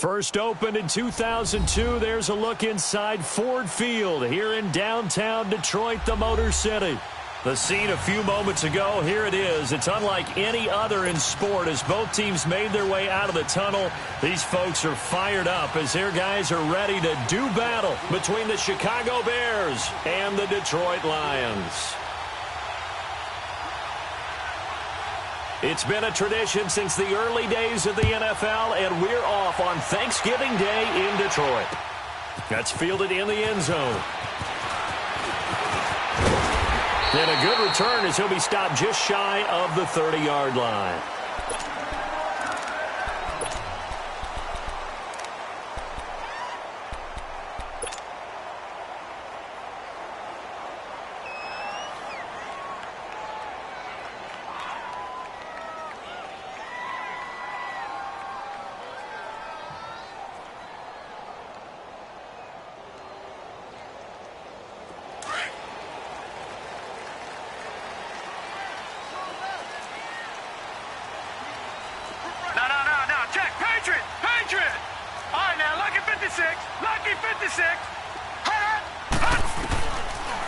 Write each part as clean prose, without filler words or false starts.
First opened in 2002, there's a look inside Ford Field here in downtown Detroit, the Motor City. The scene a few moments ago, here it is. It's unlike any other in sport as both teams made their way out of the tunnel. These folks are fired up as their guys are ready to do battle between the Chicago Bears and the Detroit Lions. It's been a tradition since the early days of the NFL, and we're off on Thanksgiving Day in Detroit. That's fielded in the end zone. And a good return as he'll be stopped just shy of the 30-yard line.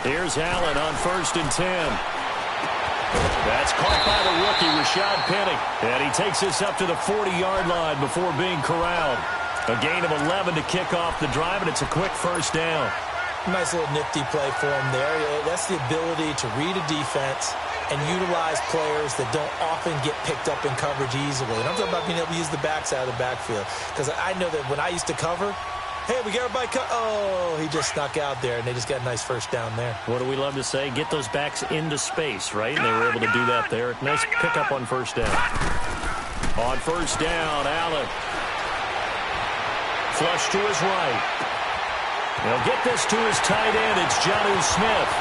Here's Allen on 1st and 10. That's caught by the rookie, Rashad Penny. And he takes us up to the 40-yard line before being corralled. A gain of 11 to kick off the drive, and it's a quick first down. Nice little nifty play for him there. That's the ability to read a defense and utilize players that don't often get picked up in coverage easily. And I'm talking about being able to use the backs out of the backfield. Because I know that when I used to cover, hey, we got everybody cut. Oh, he just snuck out there, and they just got a nice first down there. What do we love to say? Get those backs into space, right? And they were able to do that there. Nice pickup on first down. On first down, Allen. Flush to his right. He'll get this to his tight end. It's Jonnu Smith.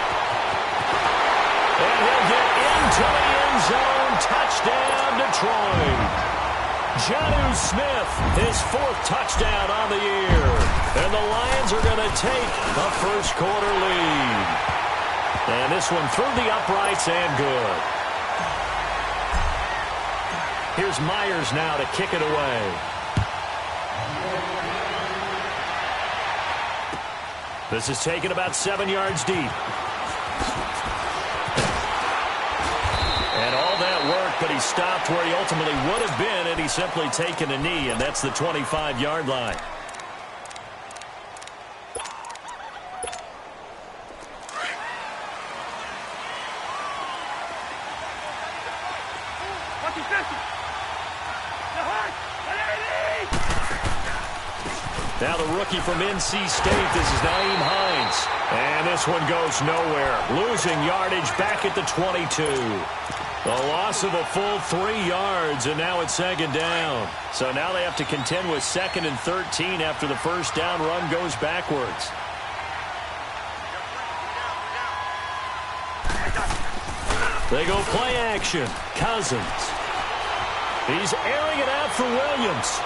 And he'll get into the end zone. Touchdown, Detroit. Jonnu Smith, his 4th touchdown on the year. And the Lions are going to take a first-quarter lead. And this one through the uprights and good. Here's Myers now to kick it away. This is taken about 7 yards deep. And all that work, but he stopped where he ultimately would have been, and he's simply taken a knee, and that's the 25-yard line. Now the rookie from NC State, this is Nyheim Hines. And this one goes nowhere. Losing yardage back at the 22. The loss of a full 3 yards, and now it's 2nd down. So now they have to contend with 2nd and 13 after the first down run goes backwards. They go play action. Cousins. He's airing it out for Williams.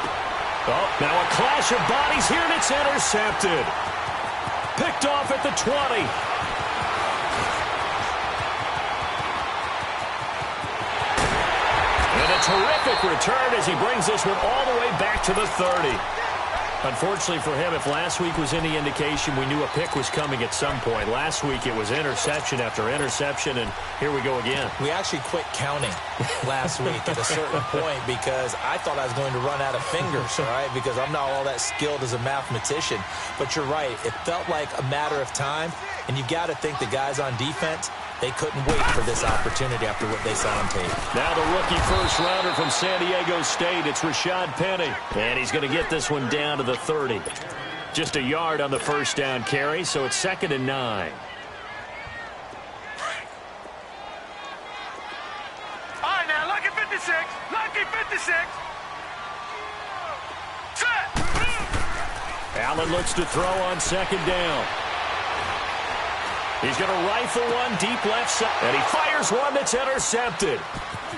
Oh, now a clash of bodies here, and it's intercepted. Picked off at the 20. And a terrific return as he brings this one all the way back to the 30. Unfortunately for him, if last week was any indication, we knew a pick was coming at some point. Last week it was interception after interception, and here we go again. We actually quit counting last week at a certain point because I thought I was going to run out of fingers, all right, because I'm not all that skilled as a mathematician. But you're right. It felt like a matter of time, and you've got to think the guys on defense, they couldn't wait for this opportunity after what they saw on tape. Now the rookie first-rounder from San Diego State, it's Rashad Penny. And he's going to get this one down to the 30. Just a yard on the first down carry, so it's 2nd and 9. All right, now, lucky 56. Lucky 56. Set. Allen looks to throw on 2nd down. He's going to rifle one deep left side, and he fires one that's intercepted.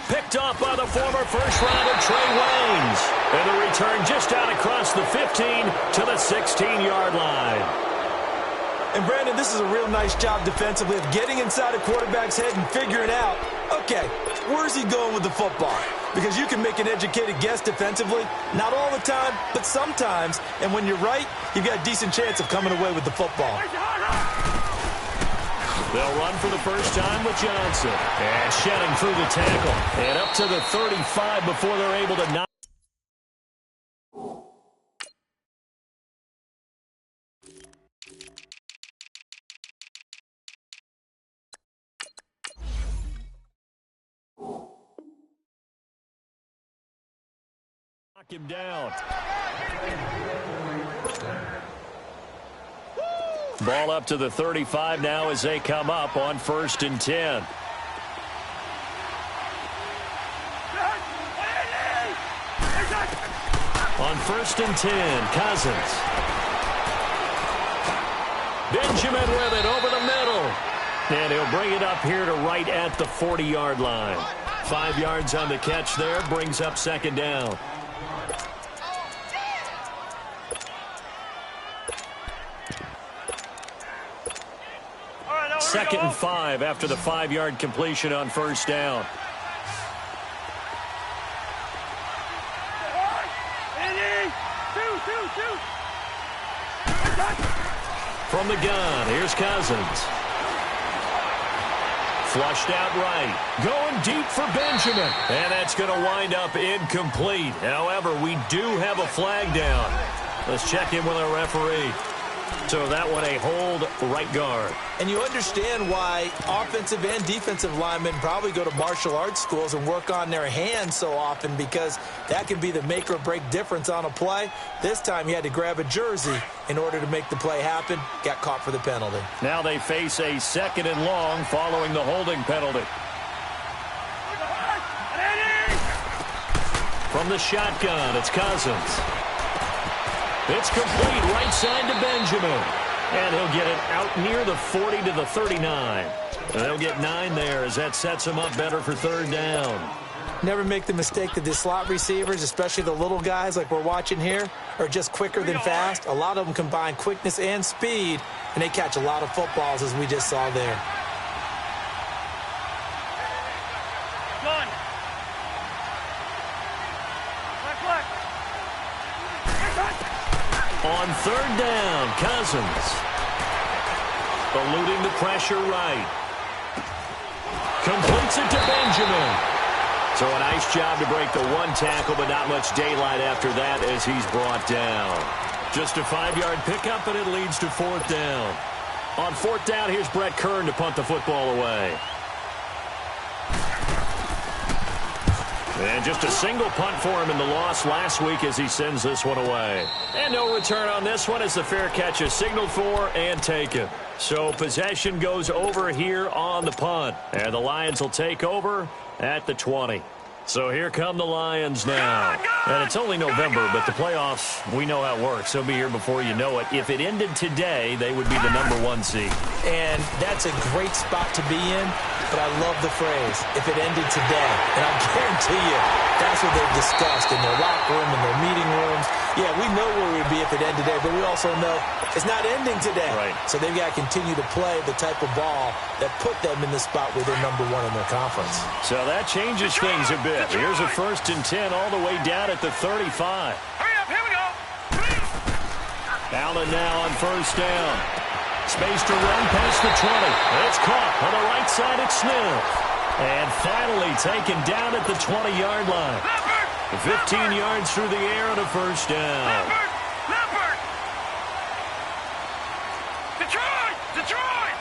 Picked off by the former first-rounder Trey Waynes. And the return just out across the 15 to the 16-yard line. And, Brandon, this is a real nice job defensively of getting inside a quarterback's head and figuring out, okay, where's he going with the football? Because you can make an educated guess defensively, not all the time, but sometimes. And when you're right, you've got a decent chance of coming away with the football. They'll run for the first time with Johnson. And shedding through the tackle. And up to the 35 before they're able to knock. Knock him down. Ball up to the 35 now as they come up on 1st and 10. On 1st and 10, Cousins. Benjamin with it over the middle. And he'll bring it up here to right at the 40-yard line. 5 yards on the catch there, brings up 2nd down. 2nd and 5 after the 5-yard completion on 1st down. From the gun, here's Cousins. Flushed out right. Going deep for Benjamin. And that's going to wind up incomplete. However, we do have a flag down. Let's check in with our referee. So that one a hold right guard. And you understand why offensive and defensive linemen probably go to martial arts schools and work on their hands so often, because that can be the make or break difference on a play. This time he had to grab a jersey in order to make the play happen. Got caught for the penalty. Now they face a 2nd and long following the holding penalty. From the shotgun, it's Cousins. It's complete right side to Benjamin. And he'll get it out near the 40 to the 39. And they'll get 9 there as that sets him up better for 3rd down. Never make the mistake that the slot receivers, especially the little guys like we're watching here, are just quicker than fast. A lot of them combine quickness and speed, and they catch a lot of footballs, as we just saw there. On 3rd down, Cousins. Eluding the pressure right. Completes it to Benjamin. So a nice job to break the 1 tackle, but not much daylight after that as he's brought down. Just a 5-yard pickup, and it leads to 4th down. On 4th down, here's Brett Kern to punt the football away. And just a single punt for him in the loss last week as he sends this one away. And no return on this one as the fair catch is signaled for and taken. So possession goes over here on the punt. And the Lions will take over at the 20. So here come the Lions now. And it's only November, but the playoffs, we know how it works. They'll be here before you know it. If it ended today, they would be the #1 seed. And that's a great spot to be in, but I love the phrase, if it ended today. And I guarantee you, that's what they've discussed in their locker room, in their meeting rooms. Yeah, we know where we'd be if it ended today, but we also know it's not ending today. Right. So they've got to continue to play the type of ball that put them in the spot where they're #1 in their conference. So that changes things a bit. Here's a 1st and 10 all the way down at the 35. Hurry up, here we go. Allen now on 1st down. Space to run past the 20. It's caught on the right side at Smith. And finally taken down at the 20-yard line. 15 yards through the air on a 1st down. Leopard! Detroit! Detroit!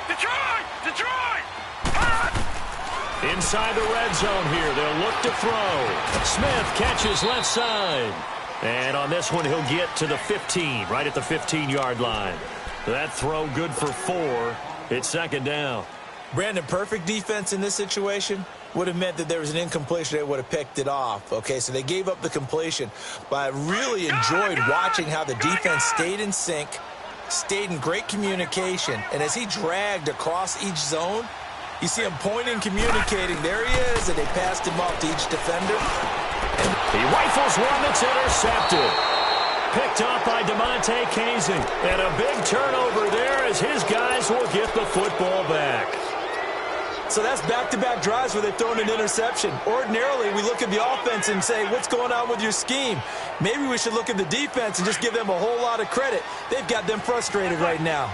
Detroit! Detroit! Inside the red zone here, they'll look to throw. Smith catches left side. And on this one, he'll get to the 15, right at the 15-yard line. That throw good for 4. It's 2nd down. Brandon, perfect defense in this situation would have meant that there was an incompletion. They would have picked it off. Okay, so they gave up the completion. But I really enjoyed watching how the defense stayed in sync, stayed in great communication. And as he dragged across each zone, you see him pointing, communicating. There he is, and they passed him off to each defender. And he rifles one that's intercepted. Picked up by DeMonte Casey. And a big turnover there as his guys will get the football back. So that's back-to-back drives where they've thrown an interception. Ordinarily, we look at the offense and say, what's going on with your scheme? Maybe we should look at the defense and just give them a whole lot of credit. They've got them frustrated right now.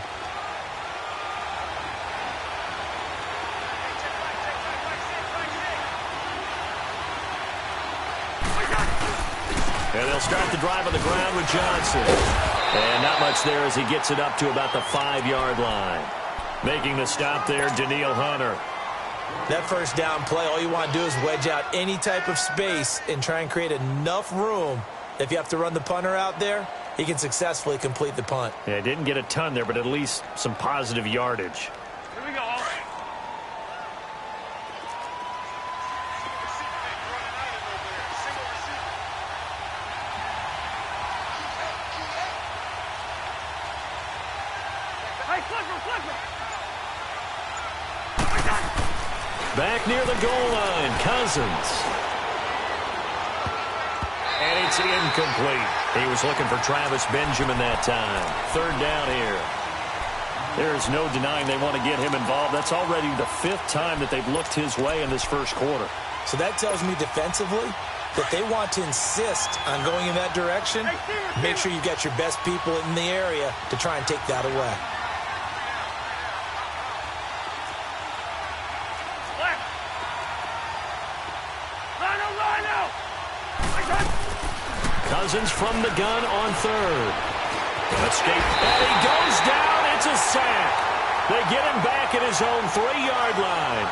And they'll start the drive on the ground with Johnson. And not much there as he gets it up to about the 5-yard line. Making the stop there, Daniil Hunter. That first down play, all you want to do is wedge out any type of space and try and create enough room. If you have to run the punter out there, he can successfully complete the punt. Yeah, didn't get a ton there, but at least some positive yardage. Here we go. Back near the goal line, Cousins. And it's incomplete. He was looking for Travis Benjamin that time. 3rd down here. There's no denying they want to get him involved. That's already the 5th time that they've looked his way in this first quarter. So that tells me defensively that they want to insist on going in that direction. Make sure you've got your best people in the area to try and take that away. Cousins from the gun on 3rd. Escape. And he goes down. It's a sack. They get him back at his own 3-yard line.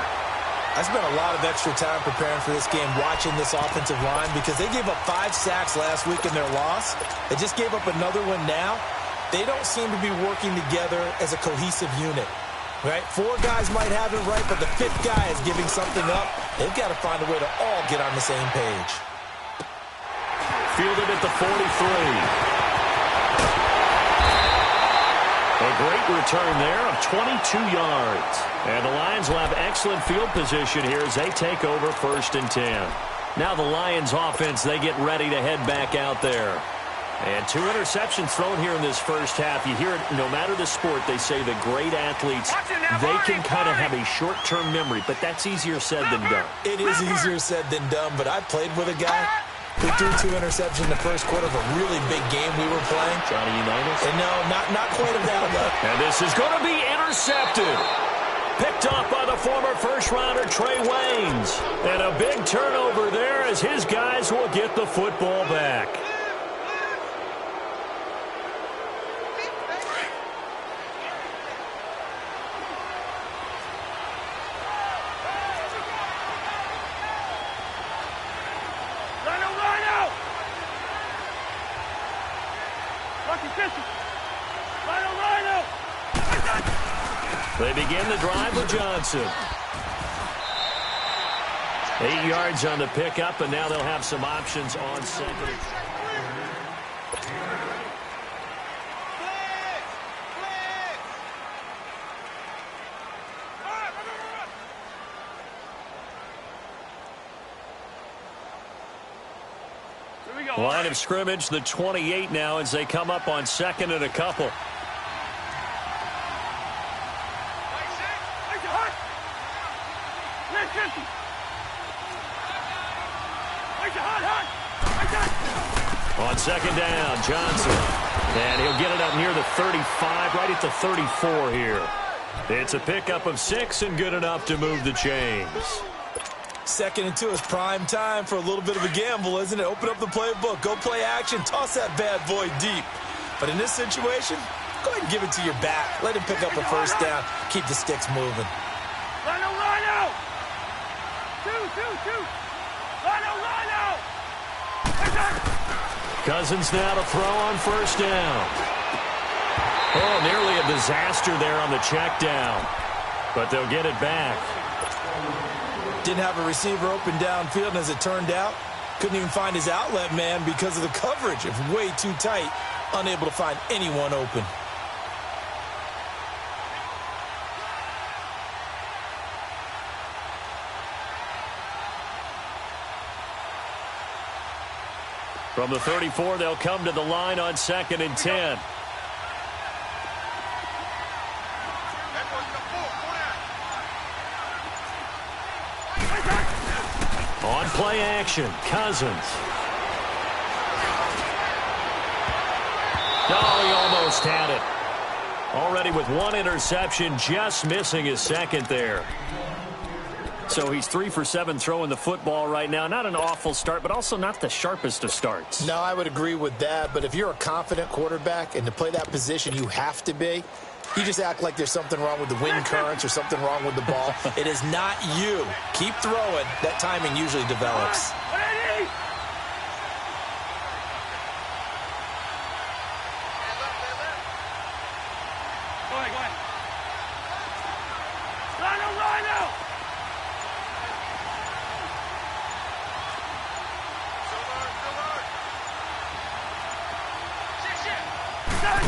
I spent a lot of extra time preparing for this game, watching this offensive line, because they gave up 5 sacks last week in their loss. They just gave up another one now. They don't seem to be working together as a cohesive unit. Right? 4 guys might have it right, but the 5th guy is giving something up. They've got to find a way to all get on the same page. Fielded at the 43. A great return there of 22 yards. And the Lions will have excellent field position here as they take over 1st and 10. Now the Lions offense, they get ready to head back out there. And 2 interceptions thrown here in this first half. You hear it, no matter the sport, they say the great athletes, they can kind of have a short-term memory, but that's easier said than done. It is easier said than done, but I played with a guy who threw 2 interceptions in the first quarter of a really big game we were playing. Johnny Unitas? And no, not quite of that level. And this is going to be intercepted. Picked off by the former first-rounder Trey Waynes. And a big turnover there as his guys will get the football back. They begin the drive with Johnson. 8 yards on the pickup, and now they'll have some options on 2nd. Line of scrimmage, the 28 now as they come up on 2nd and a couple. On 2nd down, Johnson. And he'll get it up near the 35, right at the 34 here. It's a pickup of 6 and good enough to move the chains. 2nd and 2 is prime time for a little bit of a gamble, isn't it? Open up the playbook, go play action, toss that bad boy deep. But in this situation, go ahead and give it to your back. Let him pick up a 1st down. Keep the sticks moving. Rhino! 2! Rhino! Cousins now to throw on 1st down. Oh, nearly a disaster there on the check down. But they'll get it back. Didn't have a receiver open downfield, and as it turned out, couldn't even find his outlet man because of the coverage. It was way too tight, unable to find anyone open. From the 34, they'll come to the line on 2nd and 10. Play action. Cousins. Oh, he almost had it. Already with one interception, just missing his second there. So he's 3 for 7 throwing the football right now. Not an awful start, but also not the sharpest of starts. No, I would agree with that. But if you're a confident quarterback and to play that position, you have to be. You just act like there's something wrong with the wind currents or something wrong with the ball. It is not you. Keep throwing. That timing usually develops.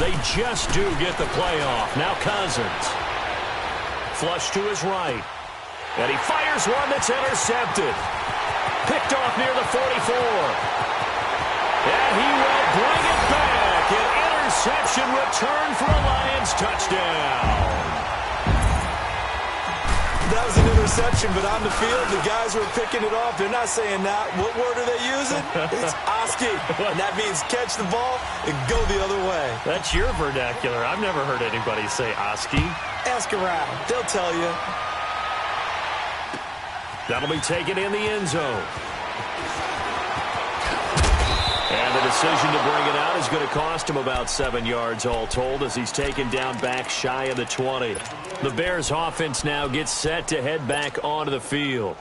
They just do get the playoff. Now Cousins. Flush to his right. And he fires one that's intercepted. Picked off near the 44. And he will bring it back. An interception return for a Lions touchdown. That was an interception, but on the field, the guys who are picking it off, they're not saying that. What word are they using? It's Oski. And that means catch the ball and go the other way. That's your vernacular. I've never heard anybody say Oski. Ask around. They'll tell you. That'll be taken in the end zone. And the decision to bring it out is going to cost him about 7 yards all told as he's taken down back shy of the 20. The Bears offense now gets set to head back onto the field.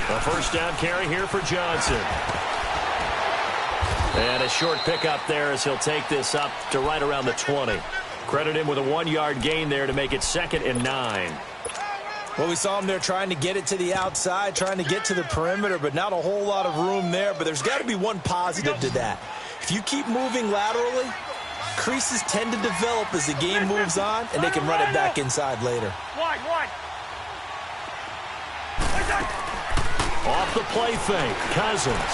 A first down carry here for Johnson. And a short pickup there as he'll take this up to right around the 20. Credit him with a 1-yard gain there to make it 2nd and 9. Well, we saw him there trying to get it to the outside, trying to get to the perimeter, but not a whole lot of room there. But there's got to be one positive to that. If you keep moving laterally, creases tend to develop as the game moves on, and they can run it back inside later. Off the play fake, Cousins.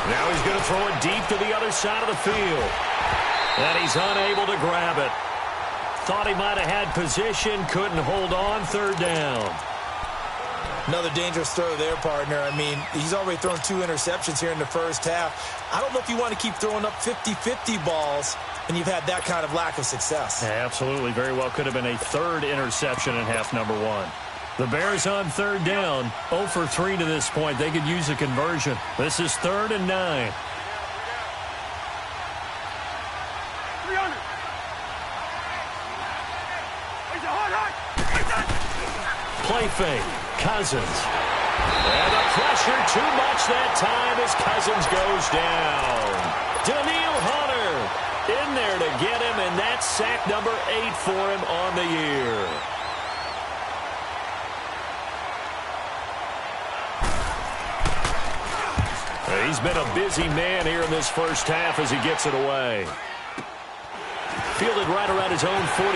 Now he's going to throw it deep to the other side of the field. And he's unable to grab it. Thought he might have had position, couldn't hold on, 3rd down. Another dangerous throw there, partner. I mean, he's already thrown 2 interceptions here in the first half. I don't know if you want to keep throwing up 50-50 balls when you've had that kind of lack of success. Yeah, absolutely. Very well could have been a 3rd interception in half number 1. The Bears on 3rd down, 0 for 3 to this point. They could use a conversion. This is 3rd and 9. Play fake, Cousins. And the pressure too much that time as Cousins goes down. Daniil Hunter in there to get him, and that's sack number 8 for him on the year. He's been a busy man here in this first half as he gets it away. Fielded right around his own 43.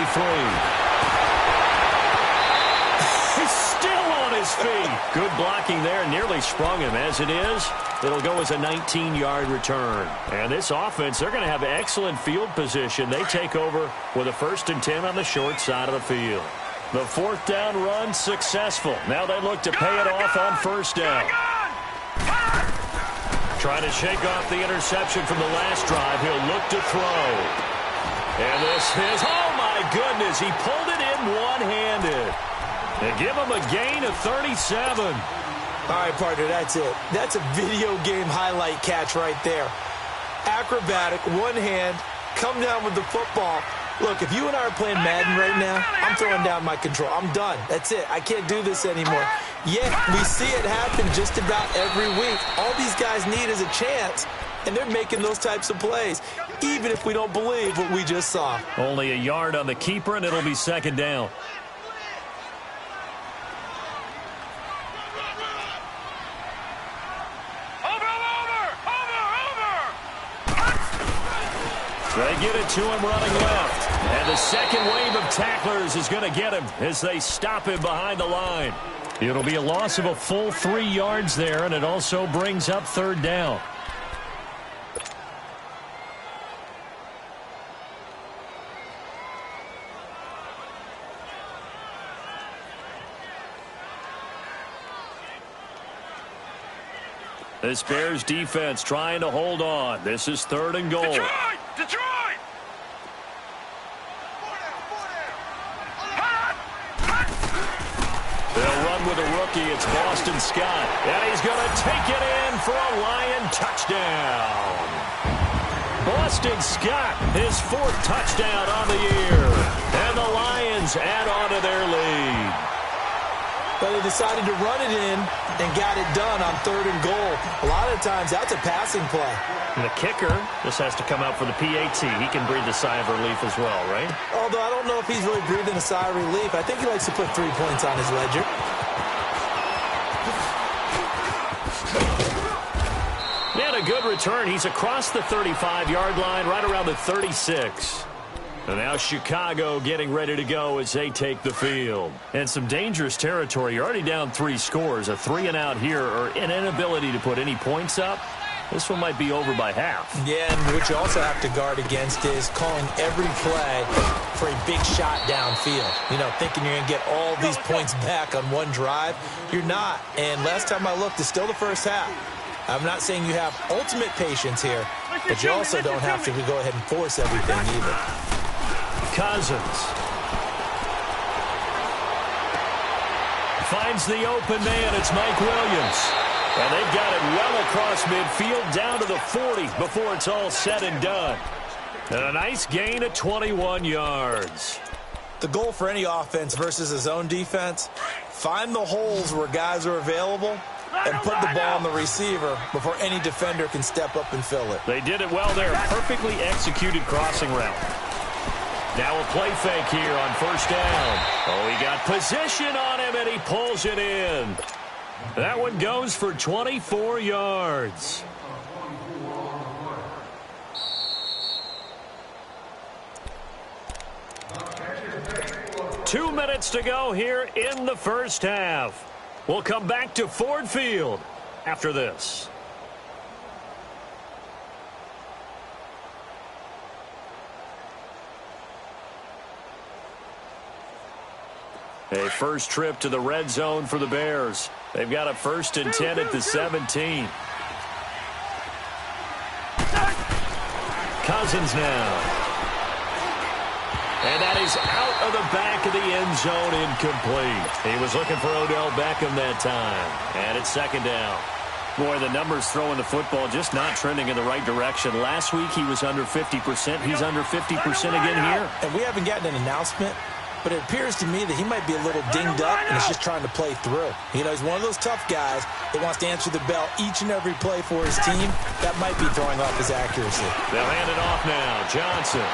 He's still on his feet. Good blocking there. Nearly sprung him. As it is, it'll go as a 19-yard return. And this offense, they're going to have excellent field position. They take over with a 1st and 10 on the short side of the field. The 4th down run successful. Now they look to pay it off on 1st down. Trying to shake off the interception from the last drive. He'll look to throw. And this is, oh my goodness, he pulled it in one-handed. They give him a gain of 37. All right, partner, that's it. That's a video game highlight catch right there. Acrobatic, one hand, come down with the football. Look, if you and I are playing Madden right now, I'm throwing down my control. I'm done. That's it. I can't do this anymore. Yet, we see it happen just about every week. All these guys need is a chance, and they're making those types of plays, even if we don't believe what we just saw. Only a yard on the keeper, and it'll be 2nd down. They get it to him running left. And the second wave of tacklers is going to get him as they stop him behind the line. It'll be a loss of a full 3 yards there, and it also brings up third down. This Bears defense trying to hold on. This is 3rd and goal. Detroit! They'll run with a rookie. It's Boston Scott. And he's going to take it in for a Lion touchdown. Boston Scott, his 4th touchdown on the year. And the Lions add on to their lead. But they decided to run it in and got it done on 3rd and goal. A lot of times, that's a passing play. And the kicker just has to come out for the PAT. He can breathe a sigh of relief as well, right? Although I don't know if he's really breathing a sigh of relief. I think he likes to put 3 points on his ledger. And a good return. He's across the 35-yard line, right around the 36. And now Chicago getting ready to go as they take the field. And some dangerous territory. You're already down 3 scores. A 3-and-out here, or an inability to put any points up. This one might be over by half. Yeah, and what you also have to guard against is calling every play for a big shot downfield. You know, thinking you're going to get all these points back on one drive. You're not. And last time I looked, it's still the first half. I'm not saying you have ultimate patience here, but you also don't have to go ahead and force everything either. Cousins finds the open man. It's Mike Williams. And they've got it well across midfield down to the 40 before it's all said and done. And a nice gain of 21 yards. The goal for any offense versus a zone defense, find the holes where guys are available and put the ball on the receiver before any defender can step up and fill it. They did it well there. Perfectly executed crossing route. Now a play fake here on 1st down. Oh, he got position on him, and he pulls it in. That one goes for 24 yards. Two minutes to go here in the first half. We'll come back to Ford Field after this. A first trip to the red zone for the Bears. They've got a 1st and 10 at the 17. Cousins now. And that is out of the back of the end zone, incomplete. He was looking for Odell Beckham that time. And it's 2nd down. Boy, the numbers throwing the football just not trending in the right direction. Last week he was under 50%. He's under 50% again here. And we haven't gotten an announcement, but it appears to me that he might be a little dinged up and is just trying to play through. You know, he's one of those tough guys that wants to answer the bell each and every play for his team. That might be throwing off his accuracy. They'll hand it off now. Johnson.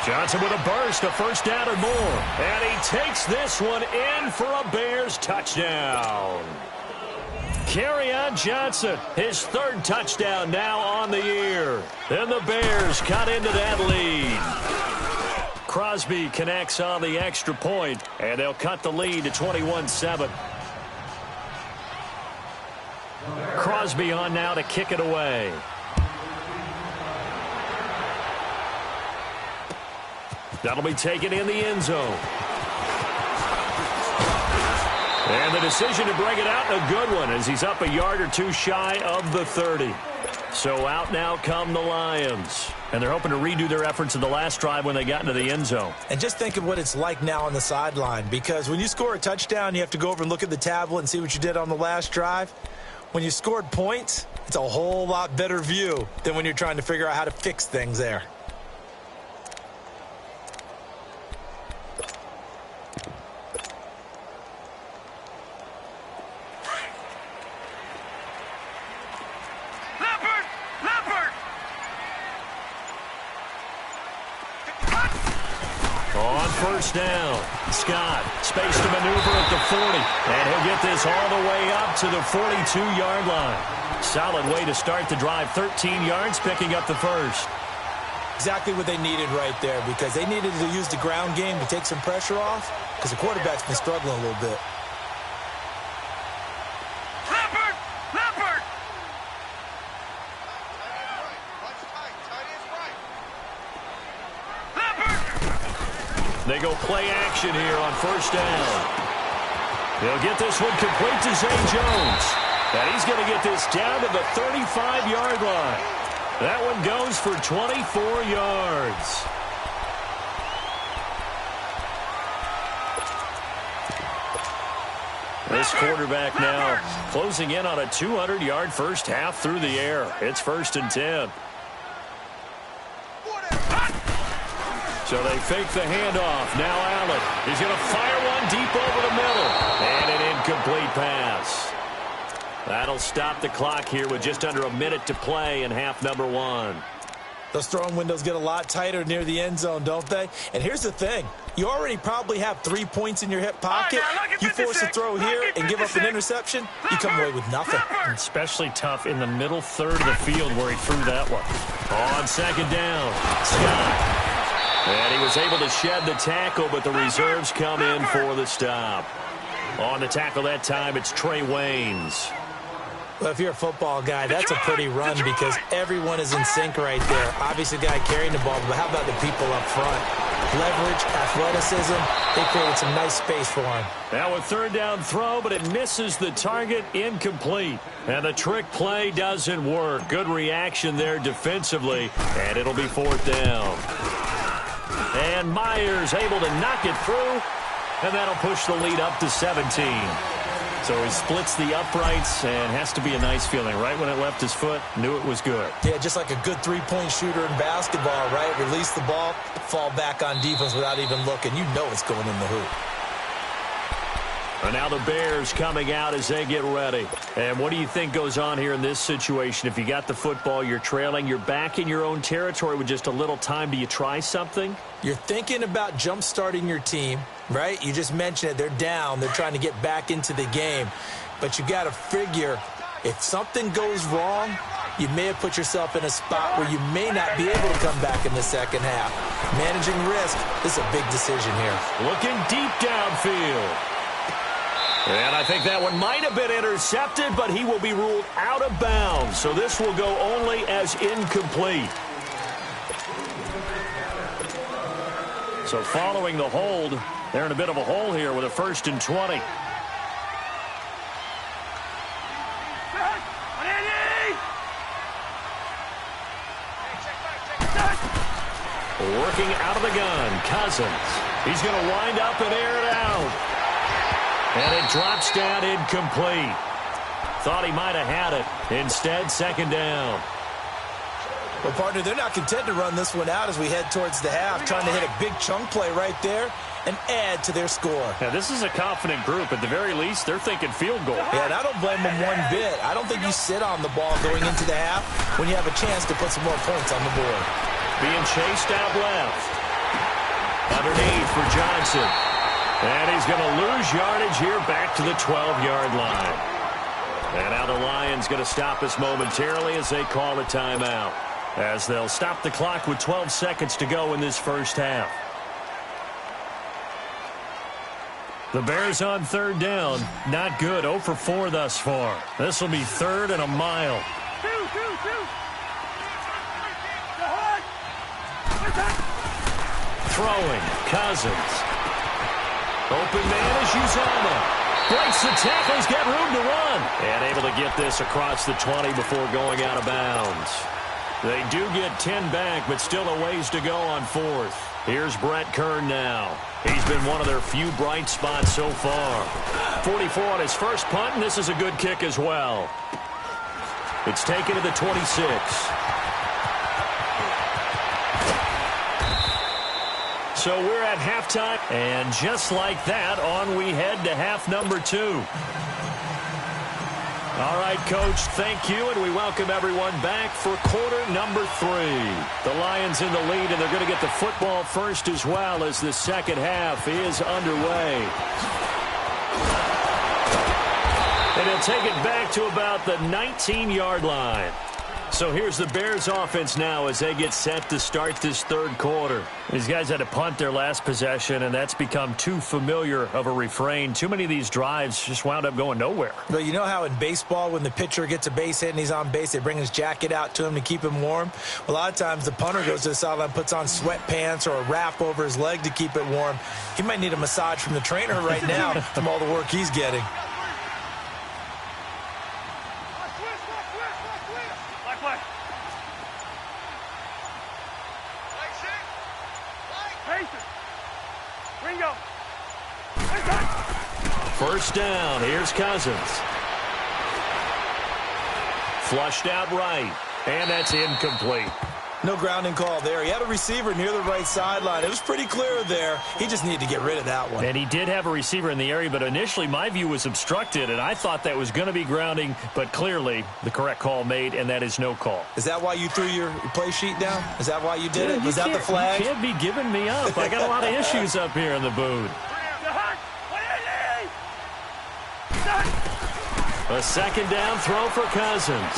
Johnson with a burst, a 1st down or more. And he takes this one in for a Bears touchdown. Kerryon Johnson, his 3rd touchdown now on the year. Then the Bears cut into that lead. Crosby connects on the extra point, and they'll cut the lead to 21-7. Crosby on now to kick it away. That'll be taken in the end zone. And the decision to bring it out, a good one, as he's up a yard or two shy of the 30. So out now come the Lions. And they're hoping to redo their efforts in the last drive when they got into the end zone. And just think of what it's like now on the sideline, because when you score a touchdown, you have to go over and look at the tablet and see what you did on the last drive. When you scored points, it's a whole lot better view than when you're trying to figure out how to fix things there. First down. Scott, space to maneuver at the 40. And he'll get this all the way up to the 42-yard line. Solid way to start the drive. 13 yards, picking up the 1st. Exactly what they needed right there, because they needed to use the ground game to take some pressure off, because the quarterback's been struggling a little bit. They go play action here on first down. They'll get this one complete to Zay Jones. And he's going to get this down to the 35-yard line. That one goes for 24 yards. This quarterback now closing in on a 200-yard first half through the air. It's 1st and 10. So they fake the handoff. Now Allen. He's going to fire one deep over the middle. And an incomplete pass. That'll stop the clock here with just under a minute to play in half number 1. Those throwing windows get a lot tighter near the end zone, don't they? And here's the thing. You already probably have 3 points in your hip pocket. You force a throw here and give up an interception, you come away with nothing. Especially tough in the middle third of the field where he threw that one. On second down, Scott. And he was able to shed the tackle, but the reserves come in for the stop. On the tackle that time, it's Trey Waynes. Well, if you're a football guy, that's a pretty run because everyone is in sync right there. Obviously, the guy carrying the ball, but how about the people up front? Leverage, athleticism, they created some nice space for him. Now a third down throw, but it misses the target, incomplete. And the trick play doesn't work. Good reaction there defensively, and it'll be 4th down. And Myers able to knock it through, and that'll push the lead up to 17. So he splits the uprights, and has to be a nice feeling. Right when it left his foot, knew it was good. Yeah, just like a good three-point shooter in basketball, right? Release the ball, fall back on defense without even looking. You know it's going in the hoop. And now the Bears coming out as they get ready. And what do you think goes on here in this situation? If you got the football, you're trailing, you're back in your own territory with just a little time. Do you try something? You're thinking about jump-starting your team, right? You just mentioned it. They're down. They're trying to get back into the game. But you got to figure if something goes wrong, you may have put yourself in a spot where you may not be able to come back in the second half. Managing risk is a big decision here. Looking deep downfield. And I think that one might have been intercepted, but he will be ruled out of bounds. So this will go only as incomplete. So following the hold, they're in a bit of a hole here with a 1st and 20. Working out of the gun, Cousins. He's going to wind up and air it out. And it drops down incomplete. Thought he might have had it. Instead, 2nd down. Well, partner, they're not content to run this one out as we head towards the half, trying to hit a big chunk play right there and add to their score. Now, this is a confident group. At the very least, they're thinking field goal. Yeah, and I don't blame them one bit. I don't think you sit on the ball going into the half when you have a chance to put some more points on the board. Being chased out left. Underneath for Johnson. And he's going to lose yardage here back to the 12-yard line. And now the Lions going to stop us momentarily as they call a timeout. As they'll stop the clock with 12 seconds to go in this first half. The Bears on 3rd down. Not good. 0 for 4 thus far. This will be 3rd and a mile. Throwing. Cousins. Open man is Uzama. Breaks the tackle. He's got room to run. And able to get this across the 20 before going out of bounds. They do get 10 back, but still a ways to go on 4th. Here's Brett Kern now. He's been one of their few bright spots so far. 44 on his first punt, and this is a good kick as well. It's taken to the 26. So we're at halftime, and just like that, on we head to half number 2. All right, Coach, thank you, and we welcome everyone back for quarter number 3. The Lions in the lead, and they're going to get the football first as well as the second half is underway. And he'll take it back to about the 19-yard line. So here's the Bears offense now as they get set to start this third quarter. These guys had to punt their last possession, and that's become too familiar of a refrain. Too many of these drives just wound up going nowhere. But you know how in baseball when the pitcher gets a base hit and he's on base, they bring his jacket out to him to keep him warm? A lot of times the punter goes to the sideline, puts on sweatpants or a wrap over his leg to keep it warm. He might need a massage from the trainer right now from all the work he's getting. First down, here's Cousins. Flushed out right, and that's incomplete. No grounding call there. He had a receiver near the right sideline. It was pretty clear there. He just needed to get rid of that one. And he did have a receiver in the area, but initially my view was obstructed, and I thought that was going to be grounding, but clearly the correct call made, and that is no call. Is that why you threw your play sheet down? Is that why you did it? Was that the flag? You can't be giving me up. I got a lot of issues up here in the booth. A second down throw for Cousins.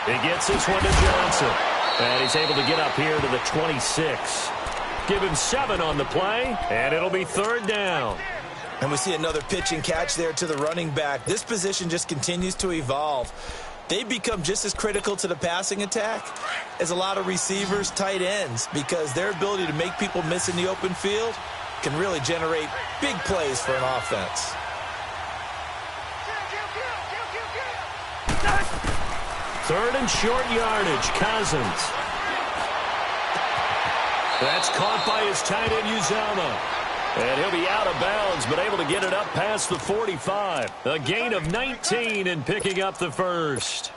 He gets this one to Johnson. And he's able to get up here to the 26. Give him 7 on the play, and it'll be third down. And we see another pitch and catch there to the running back. This position just continues to evolve. They become just as critical to the passing attack as a lot of receivers, tight ends, because their ability to make people miss in the open field can really generate big plays for an offense. Third and short yardage, Cousins. That's caught by his tight end, Uzomah. And he'll be out of bounds, but able to get it up past the 45. A gain of 19 and picking up the first.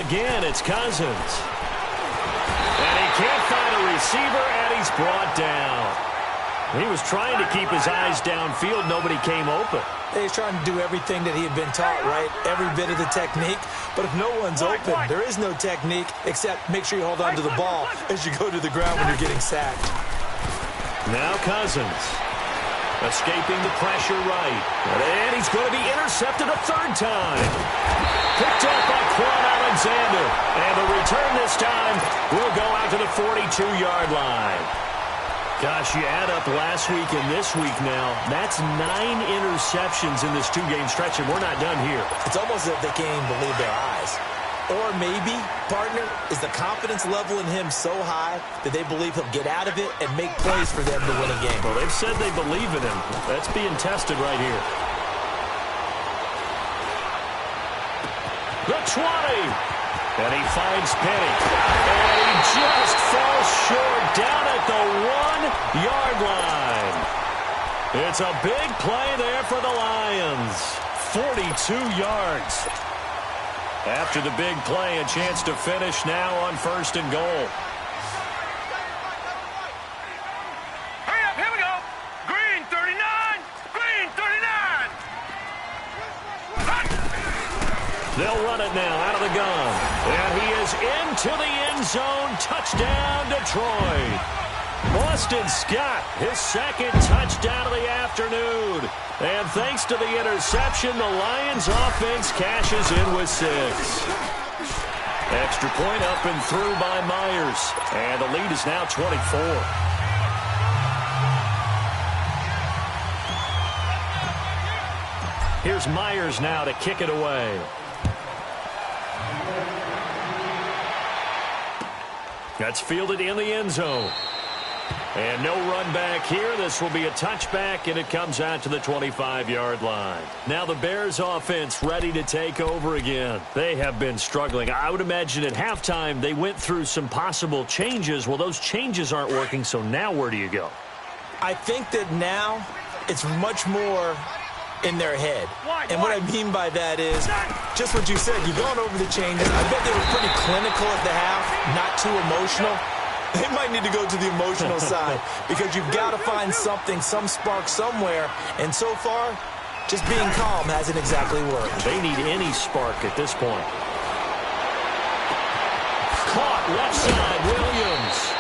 Again, it's Cousins. And he can't find a receiver, and he's brought down. He was trying to keep his eyes downfield. Nobody came open. He's trying to do everything that he had been taught, right? Every bit of the technique. But if no one's open, there is no technique except make sure you hold on to the ball as you go to the ground when you're getting sacked. Now Cousins. Escaping the pressure right. And he's going to be intercepted a third time. Picked up by Quan Alexander. And the return this time will go out to the 42-yard line. Gosh, you add up last week and this week now. That's 9 interceptions in this 2-game stretch, and we're not done here. It's almost as if they can't even believe their eyes. Or maybe, partner, is the confidence level in him so high that they believe he'll get out of it and make plays for them to win a game. Well, they've said they believe in him. That's being tested right here. The 20. And he finds Penny. And he just falls short down at the 1-yard line. It's a big play there for the Lions. 42 yards. After the big play, a chance to finish now on 1st and goal. Hurry up, here we go. Green 39, green 39. They'll run it now out of the gun. And he is into the end zone. Touchdown, Detroit. Boston Scott, his second touchdown of the afternoon. And thanks to the interception, the Lions offense cashes in with 6. Extra point up and through by Myers. And the lead is now 24. Here's Myers now to kick it away. That's fielded in the end zone. And no run back here. This will be a touchback, and it comes out to the 25-yard line. Now the Bears offense ready to take over again. They have been struggling. I would imagine at halftime they went through some possible changes. Well, those changes aren't working, so now where do you go? I think that now it's much more in their head. And what I mean by that is just what you said. You've gone over the changes. I bet they were pretty clinical at the half, not too emotional. They might need to go to the emotional side because you've got to find something, some spark somewhere. And so far, just being calm hasn't exactly worked. They need any spark at this point. Caught left side, Williams.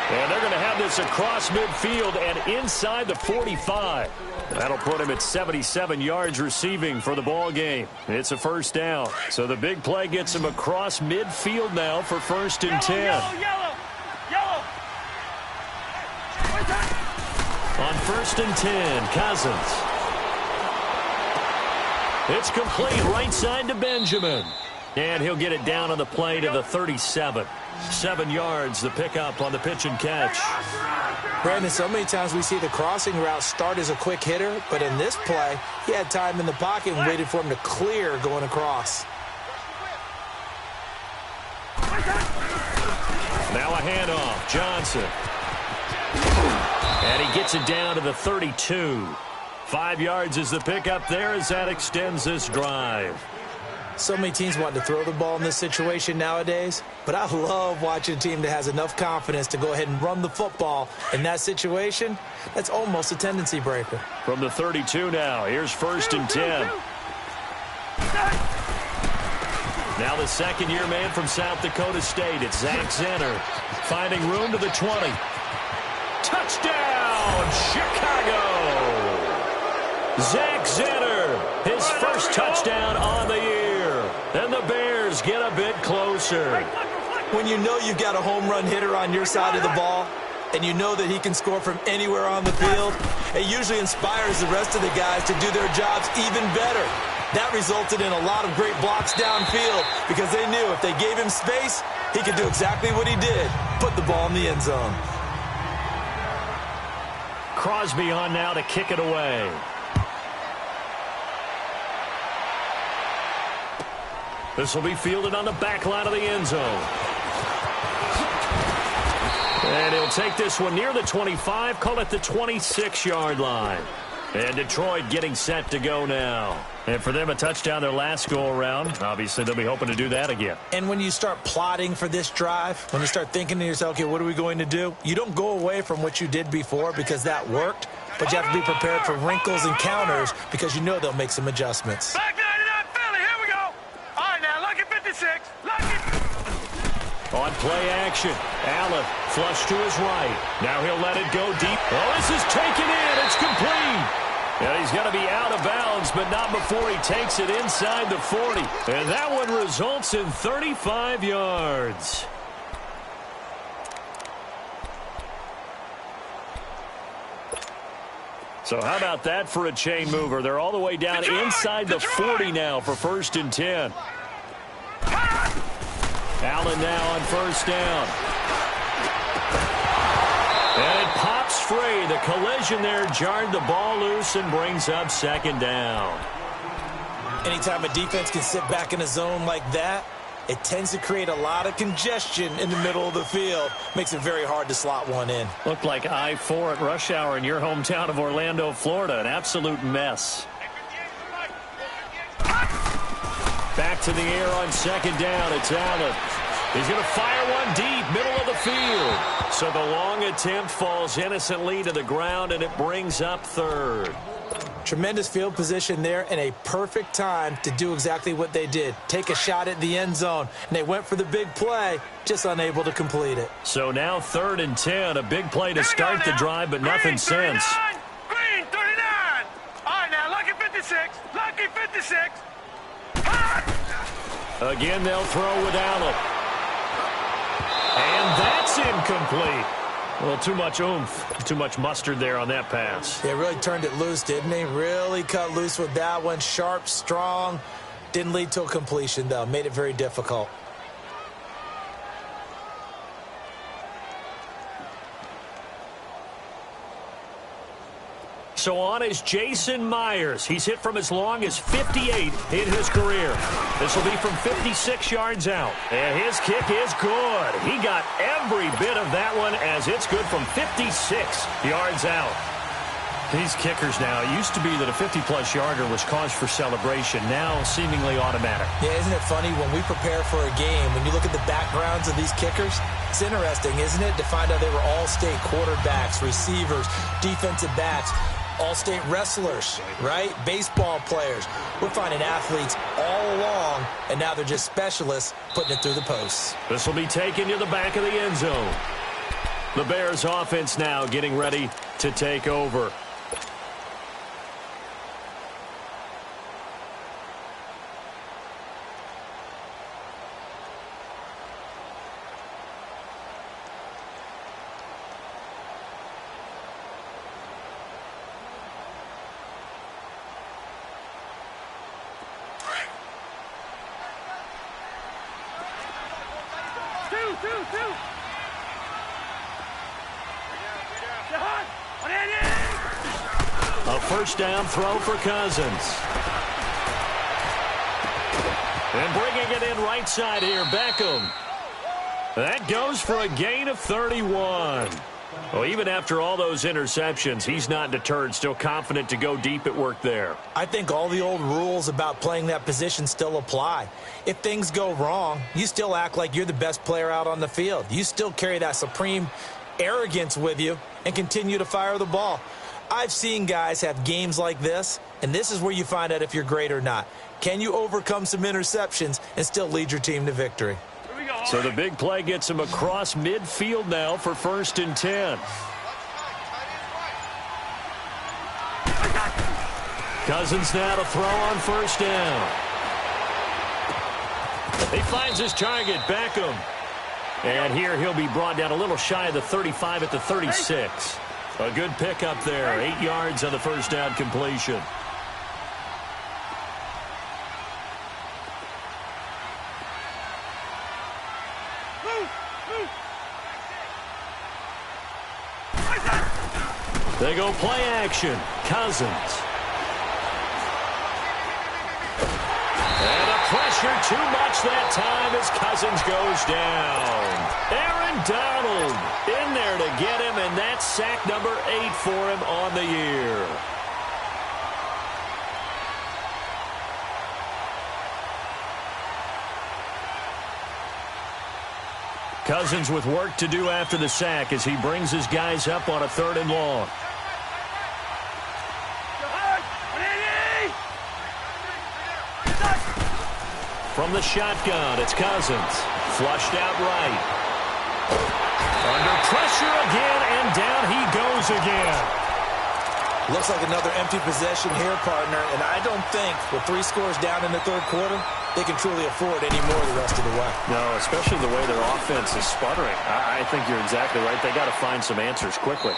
And they're going to have this across midfield and inside the 45. That'll put him at 77 yards receiving for the ball game. It's a first down. So the big play gets him across midfield now for 1st and 10. Yellow. On 1st and 10, Cousins. It's complete right side to Benjamin. And he'll get it down on the play to the 37. 7 yards, the pickup on the pitch and catch. Brandon, so many times we see the crossing route start as a quick hitter, but in this play, he had time in the pocket and waited for him to clear going across. Now a handoff, Johnson. And he gets it down to the 32. 5 yards is the pickup there as that extends this drive. So many teams want to throw the ball in this situation nowadays, but I love watching a team that has enough confidence to go ahead and run the football. In that situation, that's almost a tendency breaker. From the 32 now, here's 1st and 10. Now the second-year man from South Dakota State, it's Zach Zenner, finding room to the 20. Touchdown, Chicago! Zach Zenner, his first touchdown on the year. And the Bears get a bit closer. When you know you've got a home run hitter on your side of the ball, and you know that he can score from anywhere on the field, it usually inspires the rest of the guys to do their jobs even better. That resulted in a lot of great blocks downfield because they knew if they gave him space, he could do exactly what he did, put the ball in the end zone. Crosby on now to kick it away. This will be fielded on the back line of the end zone. And he'll take this one near the 25, call it the 26-yard line. And Detroit getting set to go now. And for them, a touchdown their last go-around. Obviously, they'll be hoping to do that again. And when you start plotting for this drive, when you start thinking to yourself, okay, what are we going to do? You don't go away from what you did before because that worked, but you have to be prepared for wrinkles and counters because you know they'll make some adjustments. Back 99 Philly, here we go. All right, now, lucky 56. Lucky. On play action, Allen flush to his right. Now he'll let it go deep. Oh, this is taken in. It's complete. And he's going to be out of bounds, but not before he takes it inside the 40. And that one results in 35 yards. So how about that for a chain mover? They're all the way down inside the 40 now for 1st and 10. Allen now on 1st down. And it pops free. The collision there jarred the ball loose and brings up 2nd down. Anytime a defense can sit back in a zone like that, it tends to create a lot of congestion in the middle of the field. Makes it very hard to slot one in. Looked like I-4 at rush hour in your hometown of Orlando, Florida. An absolute mess. Back to the air on 2nd down. It's Allen. He's going to fire one deep, middle of the field. So the long attempt falls innocently to the ground, and it brings up 3rd. Tremendous field position there and a perfect time to do exactly what they did. Take a shot at the end zone. And they went for the big play, just unable to complete it. So now 3rd and 10, a big play to start the drive, but nothing since. Green 39. All right, now, lucky 56. Lucky 56. Again, they'll throw with Allen. And that's incomplete. Well, too much oomph, too much mustard there on that pass. They really turned it loose, didn't they? Really cut loose with that one. Sharp, strong. Didn't lead to a completion, though. Made it very difficult. So on is Jason Myers. He's hit from as long as 58 in his career. This will be from 56 yards out. And his kick is good. He got every bit of that one as it's good from 56 yards out. These kickers now, it used to be that a 50-plus yarder was cause for celebration, now seemingly automatic. Yeah, isn't it funny when we prepare for a game, when you look at the backgrounds of these kickers, it's interesting, isn't it, to find out they were all-state quarterbacks, receivers, defensive backs, all-state wrestlers, right? Baseball players. We're finding athletes all along, and now they're just specialists putting it through the posts. This will be taken to the back of the end zone. The Bears offense now getting ready to take over. A first down throw for Cousins. And bringing it in right side here, Beckham. That goes for a gain of 31. Well, even after all those interceptions, he's not deterred, still confident to go deep at work there. I think all the old rules about playing that position still apply. If things go wrong, you still act like you're the best player out on the field. You still carry that supreme arrogance with you and continue to fire the ball. I've seen guys have games like this, and this is where you find out if you're great or not. Can you overcome some interceptions and still lead your team to victory? So the big play gets him across midfield now for 1st and 10. Cousins now to throw on 1st down. He finds his target, Beckham. And here he'll be brought down a little shy of the 35 at the 36. A good pickup there, 8 yards on the first down completion. They go play action. Cousins. And a pressure too much that time as Cousins goes down. Aaron Donald in there to get him, and that's sack number 8 for him on the year. Cousins with work to do after the sack as he brings his guys up on a 3rd and long. From the shotgun, it's Cousins. Flushed out right. Under pressure again, and down he goes again. Looks like another empty possession here, partner, and I don't think with 3 scores down in the 3rd quarter, they can truly afford any more the rest of the way. No, especially the way their offense is sputtering. I think you're exactly right. They got to find some answers quickly.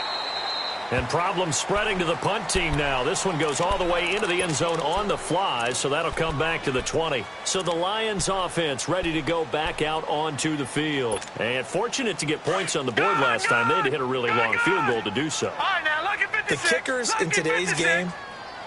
And problems spreading to the punt team now. This one goes all the way into the end zone on the fly, so that'll come back to the 20. So the Lions offense ready to go back out onto the field. And fortunate to get points on the board last time. They had to hit a really long field goal to do so. The kickers in today's game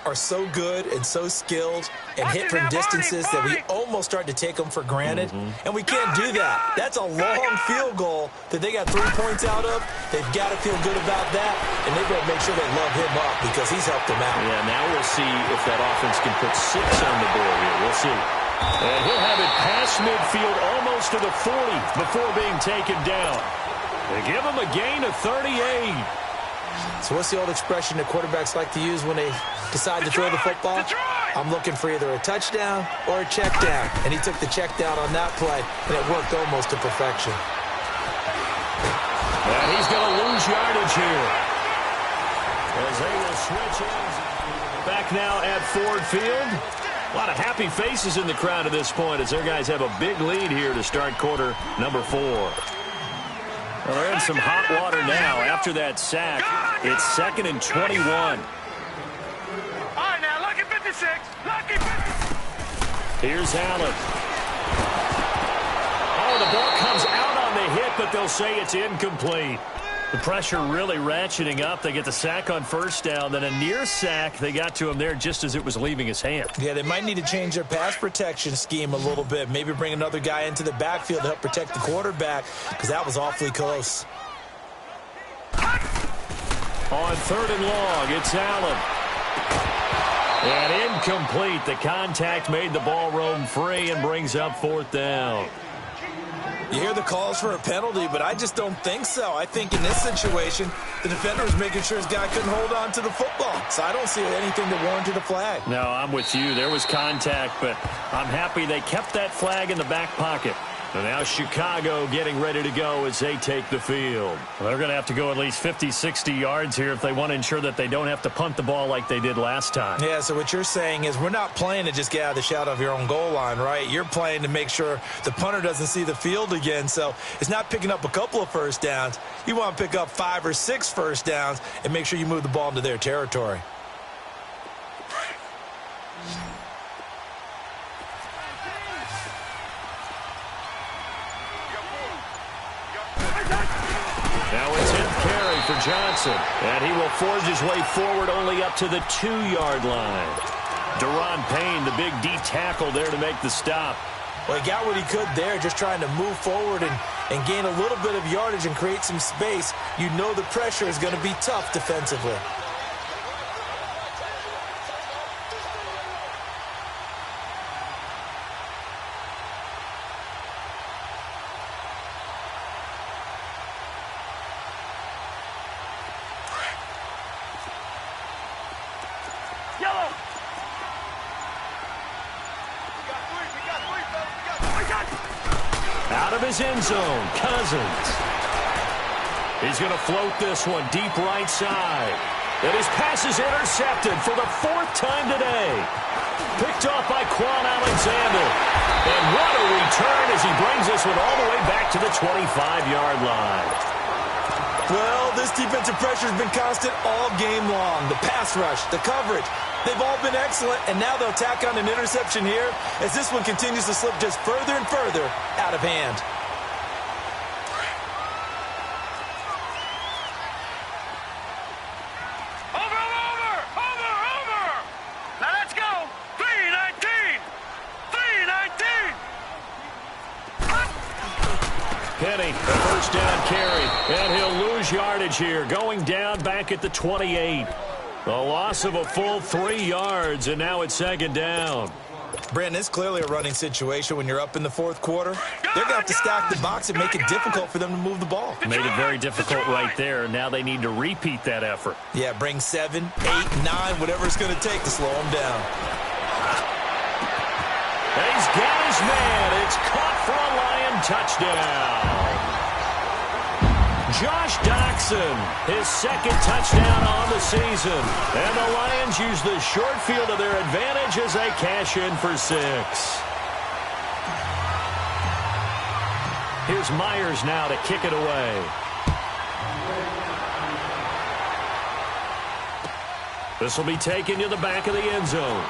are so good and so skilled and hit from distances that we almost start to take them for granted. And we can't do that. That's a long field goal that they got 3 points out of. They've got to feel good about that, and they've got to make sure they love him up because he's helped them out. Yeah, now we'll see if that offense can put 6 on the board here. We'll see. And he'll have it past midfield almost to the 40 before being taken down. They give him a gain of 38. So what's the old expression that quarterbacks like to use when they decide to throw the football? I'm looking for either a touchdown or a check down. And he took the check down on that play, and it worked almost to perfection. And he's going to lose yardage here. As they will switch ends. Back now at Ford Field. A lot of happy faces in the crowd at this point as their guys have a big lead here to start quarter number 4. Well, they're in some hot water now. After that sack, it's 2nd and 21. All right, now, lucky 56. Lucky 56. Here's Allen. Oh, the ball comes out on the hit, but they'll say it's incomplete. The pressure really ratcheting up. They get the sack on 1st down, then a near sack. They got to him there just as it was leaving his hand. Yeah, they might need to change their pass protection scheme a little bit. Maybe bring another guy into the backfield to help protect the quarterback because that was awfully close. On 3rd and long, it's Allen. And incomplete. The contact made the ball roam free and brings up 4th down. You hear the calls for a penalty, but I just don't think so. I think in this situation, the defender was making sure his guy couldn't hold on to the football. So I don't see anything that warranted a flag. No, I'm with you. There was contact, but I'm happy they kept that flag in the back pocket. And now Chicago getting ready to go as they take the field. Well, they're going to have to go at least 50, 60 yards here if they want to ensure that they don't have to punt the ball like they did last time. Yeah, so what you're saying is we're not playing to just get out of the shadow of your own goal line, right? You're playing to make sure the punter doesn't see the field again. So it's not picking up a couple of first downs. You want to pick up 5 or 6 first downs and make sure you move the ball into their territory. Now it's in carry for Johnson, and he will forge his way forward only up to the 2-yard line. Deron Payne, the big D tackle there to make the stop. Well, he got what he could there, just trying to move forward and gain a little bit of yardage and create some space. You know the pressure is going to be tough defensively. Out of his end zone, Cousins. He's going to float this one deep right side. And his pass is intercepted for the 4th time today. Picked off by Quan Alexander. And what a return as he brings this one all the way back to the 25-yard line. Well, this defensive pressure has been constant all game long. The pass rush, the coverage, they've all been excellent, and now they'll tack on an interception here as this one continues to slip just further and further out of hand. Over! Now let's go! 3-19! Penny, the first down carry, and he'll lose yardage here, going down back at the 28. A loss of a full 3 yards, and now it's 2nd down. Brandon, it's clearly a running situation when you're up in the 4th quarter. They're going to have to stack the box and make it difficult for them to move the ball. Made it very difficult right there. Now they need to repeat that effort. Yeah, bring 7, 8, 9, whatever it's going to take to slow them down. He's got his man. It's caught for a Lion touchdown. Josh Doxson, his 2nd touchdown on the season. And the Lions use the short field to their advantage as they cash in for 6. Here's Myers now to kick it away. This will be taken to the back of the end zone.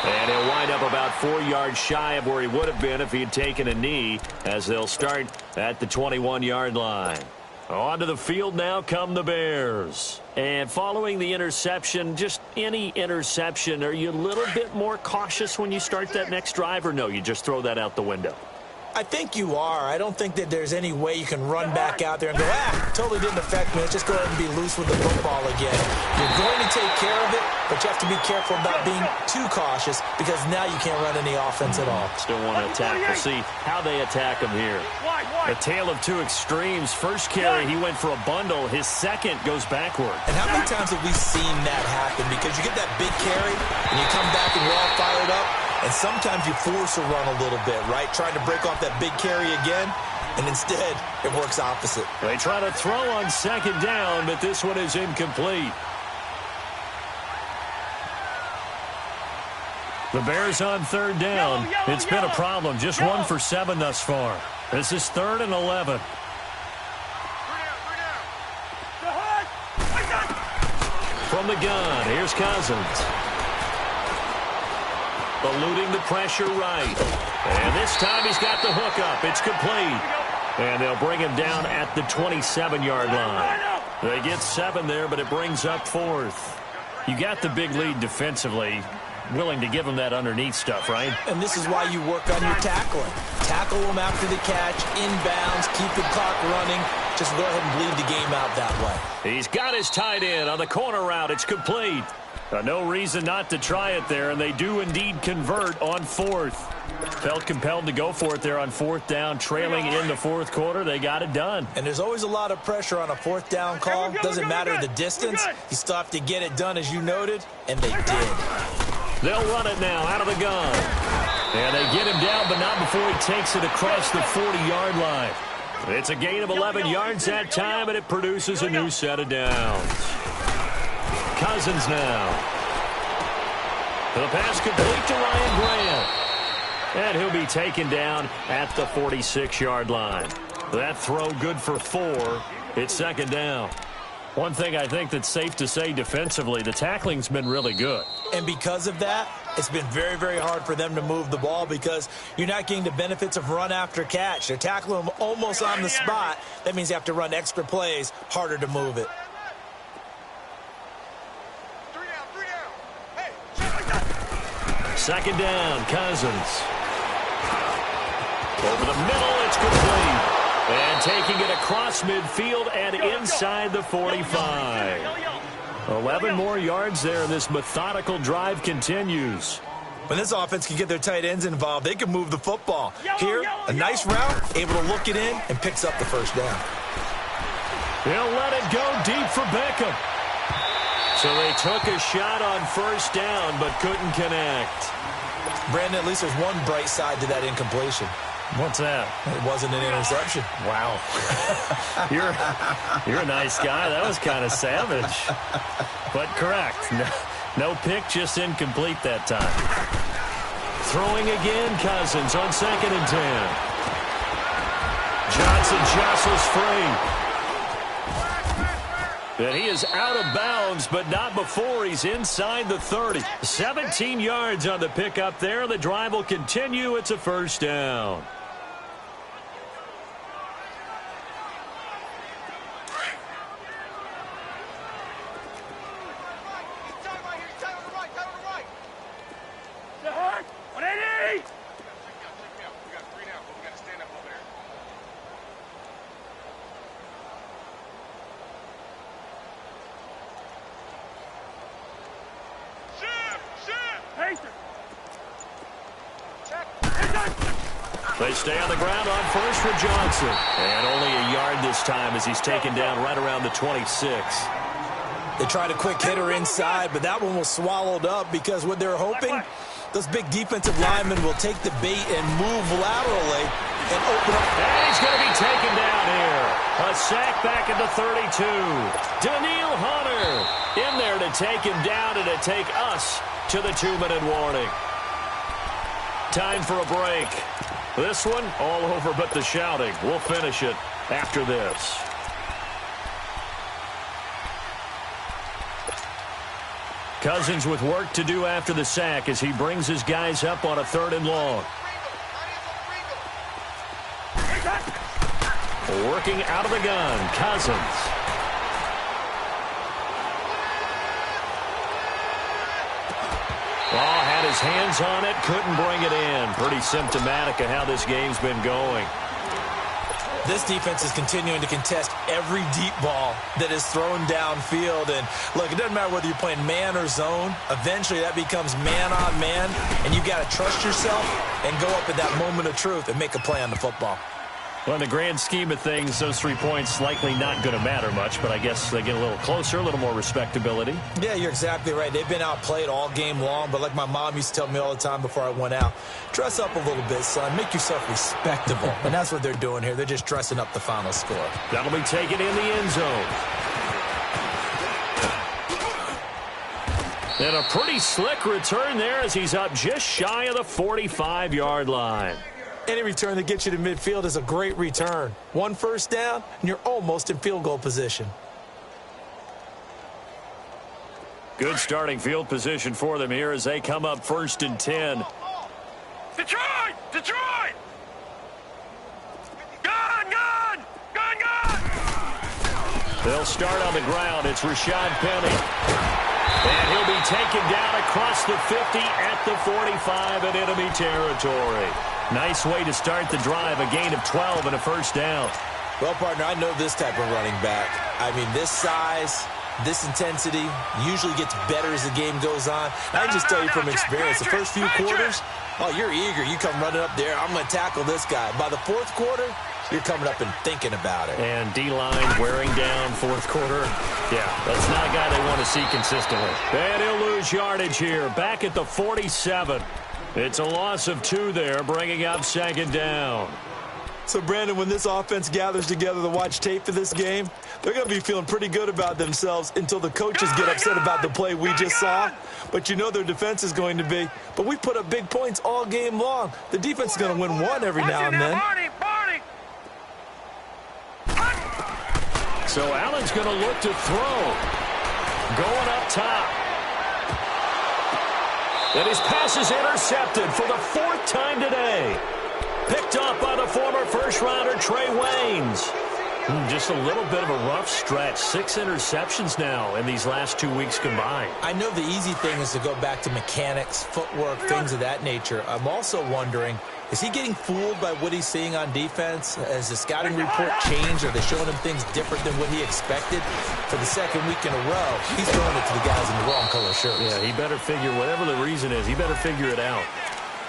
And he'll wind up about 4 yards shy of where he would have been if he had taken a knee, as they'll start at the 21-yard line. Onto the field now come the Bears. And following the interception, just any interception, are you a little bit more cautious when you start that next drive, or no, you just throw that out the window? I think you are. I don't think that there's any way you can run back out there and go, totally didn't affect me. Let's just go ahead and be loose with the football again. You're going to take care of it, but you have to be careful about being too cautious because now you can't run any offense at all. Still want to attack. We'll see how they attack him here. A tale of two extremes. First carry, he went for a bundle. His second goes backward. And how many times have we seen that happen? Because you get that big carry, and you come back and you're all fired up, and sometimes you force a run a little bit, right? Trying to break off that big carry again, and instead it works opposite. They try to throw on 2nd down, but this one is incomplete. The Bears on 3rd down. It's been a problem. Just 1 for 7 thus far. This is 3rd and 11. From the gun, here's Cousins. Eluding the pressure right. And this time he's got the hook up. It's complete. And they'll bring him down at the 27-yard line. They get 7 there, but it brings up 4th. You got the big lead defensively. willing to give him that underneath stuff, right? And this is why you work on your tackling. Tackle them after the catch, inbounds, keep the clock running. Just go ahead and bleed the game out that way. He's got his tight end on the corner route. It's complete. No reason not to try it there, and they do indeed convert on fourth. Felt compelled to go for it there on fourth down, trailing in the fourth quarter. They got it done. And there's always a lot of pressure on a fourth down call. Doesn't matter the distance. You still have to get it done, as you noted, and they did. They'll run it now out of the gun. And they get him down, but not before he takes it across the 40-yard line. It's a gain of 11 yards that time, and it produces a new set of downs. Cousins now. The pass complete to Ryan Grant. And he'll be taken down at the 46-yard line. That throw good for 4. It's second down. One thing I think that's safe to say defensively, the tackling's been really good. And because of that, it's been very, very hard for them to move the ball because you're not getting the benefits of run after catch. They're tackling them almost on the spot. That means you have to run extra plays, harder to move it. Second down, Cousins. Over the middle, it's complete. And taking it across midfield and inside the 45. 11 more yards there. This methodical drive continues. When this offense can get their tight ends involved, they can move the football. Here, a nice route, able to look it in, and picks up the first down. They'll let it go deep for Beckham. So they took a shot on first down, but couldn't connect. Brandon, at least there's one bright side to that incompletion. What's that? It wasn't an interception. Wow. You're a nice guy. That was kind of savage. But correct. No pick, just incomplete that time. Throwing again, Cousins on 2nd and 10. Johnson jostles free. And he is out of bounds, but not before he's inside the 30. 17 yards on the pickup there. The drive will continue. It's a first down. They stay on the ground on first for Johnson. And only a yard this time as he's taken down right around the 26. They tried a quick hitter inside, but that one was swallowed up because what they're hoping, those big defensive linemen will take the bait and move laterally and open up. And he's going to be taken down here. A sack back at the 32. Daniil Hunter in there to take him down and to take us to the 2-minute warning. Time for a break. This one, all over but the shouting. We'll finish it after this. Cousins with work to do after the sack as he brings his guys up on a 3rd and long. Working out of the gun, Cousins. Oh, had his hands on it, couldn't bring it in. Pretty symptomatic of how this game's been going. This defense is continuing to contest every deep ball that is thrown downfield. And, look, it doesn't matter whether you're playing man or zone. Eventually, that becomes man-on-man, and you got to trust yourself and go up at that moment of truth and make a play on the football. Well, in the grand scheme of things, those 3 points likely not going to matter much, but I guess they get a little closer, a little more respectability. Yeah, you're exactly right. They've been outplayed all game long, but like my mom used to tell me all the time before I went out, dress up a little bit, son. Make yourself respectable. And that's what they're doing here. They're just dressing up the final score. That'll be taken in the end zone. And a pretty slick return there as he's up just shy of the 45-yard line. Any return that gets you to midfield is a great return. 1 first down, and you're almost in field goal position. Good starting field position for them here as they come up 1st and 10. Detroit! Detroit! Gun! Gun! Gun! Gun! They'll start on the ground. It's Rashad Penny. And he'll be taken down across the 50 at the 45 in enemy territory. Nice way to start the drive, a gain of 12 and a first down. Well, partner, I know this type of running back. I mean, this size, this intensity usually gets better as the game goes on. I can just tell you from experience, the first few quarters, oh, you're eager. You come running up there, I'm going to tackle this guy. By the fourth quarter, you're coming up and thinking about it. And D-line wearing down fourth quarter. Yeah, that's not a guy they want to see consistently. And he'll lose yardage here, back at the 47. It's a loss of 2 there, bringing up second down. So, Brandon, when this offense gathers together to watch tape for this game, they're going to be feeling pretty good about themselves until the coaches get upset about the play we just saw. But you know their defense is going to be. But we put up big points all game long. The defense is going to win one every now and then. So Allen's going to look to throw. Going up top. And his pass is intercepted for the 4th time today. Picked up by the former first-rounder Trey Waynes. Just a little bit of a rough stretch. 6 interceptions now in these last 2 weeks combined. I know the easy thing is to go back to mechanics, footwork, things of that nature. I'm also wondering, is he getting fooled by what he's seeing on defense? Has the scouting report changed? Are they showing him things different than what he expected? For the second week in a row, he's throwing it to the guys in the wrong color shirts. Yeah, he better figure, whatever the reason is, he better figure it out.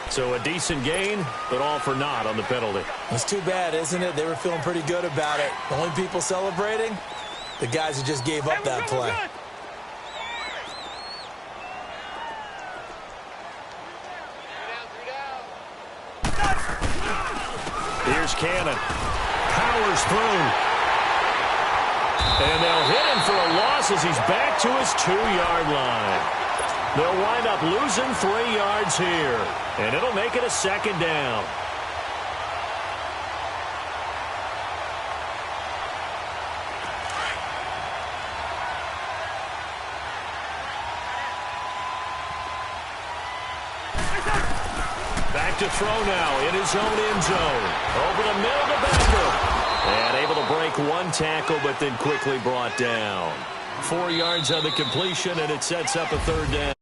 So a decent gain, but all for naught on the penalty. It's too bad, isn't it? They were feeling pretty good about it. The only people celebrating, the guys who just gave up that play. Here's Cannon. Powers through. And they'll hit him for a loss as he's back to his 2-yard line. They'll wind up losing 3 yards here. And it'll make it a second down. Back to throw now in his own end zone. Over the middle to Becker. And able to break 1 tackle, but then quickly brought down. 4 yards on the completion, and it sets up a 3rd down.